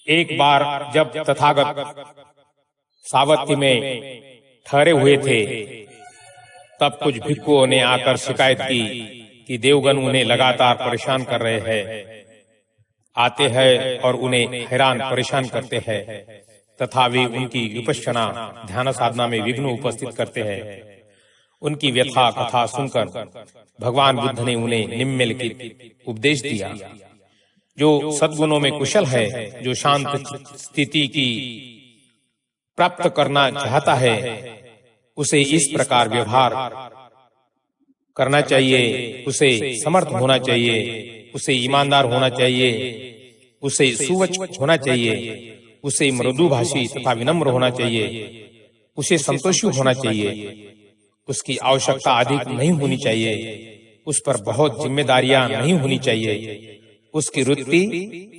एक बार जब तथागत सावत्य में ठहरे हुए थे, तब कुछ भिक्षुओं ने आकर शिकायत की कि देवगण उन्हें लगातार परेशान कर रहे हैं, आते हैं और उन्हें हैरान परेशान करते हैं तथा वे उनकी विपश्यना ध्यान साधना में विघ्न उपस्थित करते हैं। उनकी व्यथा कथा सुनकर भगवान बुद्ध ने उन्हें निम्नलिखित उपदेश दिया। जो सद्गुणों में कुशल है, जो शांत स्थिति की प्राप्त करना चाहता है, उसे इस प्रकार व्यवहार करना चाहिए। उसे समर्थ होना चाहिए, उसे ईमानदार होना चाहिए, उसे सुवच होना चाहिए, उसे मृदुभाषी तथा विनम्र होना चाहिए, उसे संतोषी होना चाहिए, उसकी आवश्यकता अधिक नहीं होनी चाहिए, उस पर बहुत जिम्मेदारियां नहीं होनी चाहिए, उसकी वृत्ति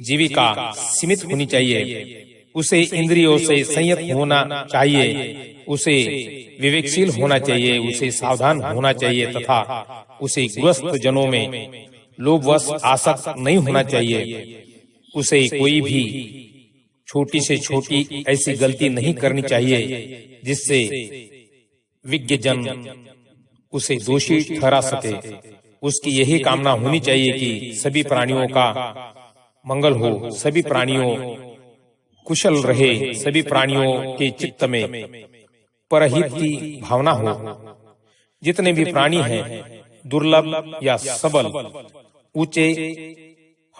जीविका सीमित होनी चाहिए, उसे इंद्रियों से संयत होना चाहिए, उसे विवेकशील होना चाहिए, उसे सावधान होना चाहिए तथा उसे गृहस्थ जनों में लोभवश आसक्त नहीं होना चाहिए। उसे कोई भी छोटी से छोटी ऐसी गलती नहीं करनी चाहिए जिससे विज्ञ जन उसे दोषी ठहरा सके। उसकी यही कामना होनी चाहिए कि सभी प्राणियों का मंगल हो, सभी प्राणियों कुशल रहे, सभी प्राणियों के चित्त में परहित की भावना हो। जितने भी प्राणी हैं, दुर्लभ या सबल, ऊंचे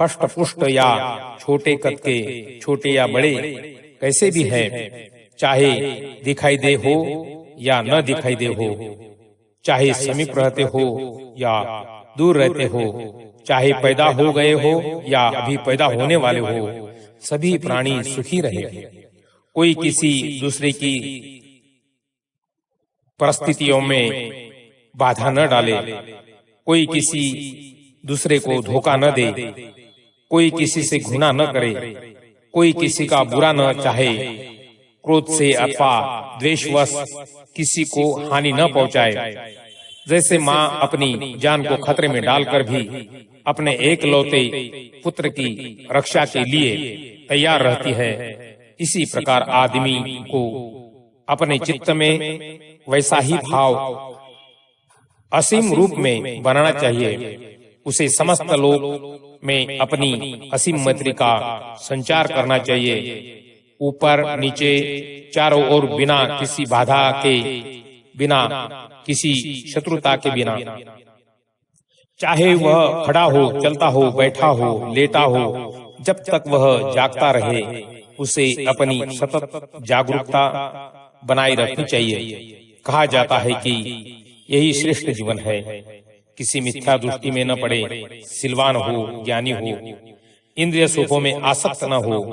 हष्ट-पुष्ट या छोटे कद के, छोटे या बड़े, कैसे भी हैं, चाहे दिखाई दे हो या न दिखाई दे हो, चाहे समीप रहते हो या दूर रहते हो, चाहे पैदा हो गए हो या अभी पैदा होने वाले हो, सभी प्राणी सुखी रहे। कोई किसी दूसरे की परिस्थितियों में बाधा न डाले, कोई किसी दूसरे को धोखा न दे, कोई किसी से घृणा न करे, कोई किसी का बुरा न चाहे, क्रोध से अथवा द्वेषवश किसी को हानि न पहुंचाए। जैसे माँ अपनी जान को खतरे में डालकर भी अपने एकलौते पुत्र की रक्षा के लिए तैयार रहती है, इसी प्रकार आदमी को अपने चित्त में वैसा ही भाव असीम रूप में बनाना चाहिए। उसे समस्त लोक में अपनी असीम मैत्री का संचार करना चाहिए, ऊपर नीचे चारों ओर, बिना किसी बाधा के, बिना किसी शत्रुता के बिना। चाहे वह खड़ा हो, चलता हो, बैठा हो, लेटा हो, जब तक वह जागता रहे, उसे अपनी सतत जागरूकता बनाए रखनी चाहिए। कहा जाता है कि यही श्रेष्ठ जीवन है। किसी मिथ्या दृष्टि में न पड़े, सिलवान हो, ज्ञानी हो, इंद्रिय सुखों में आसक्त न हो,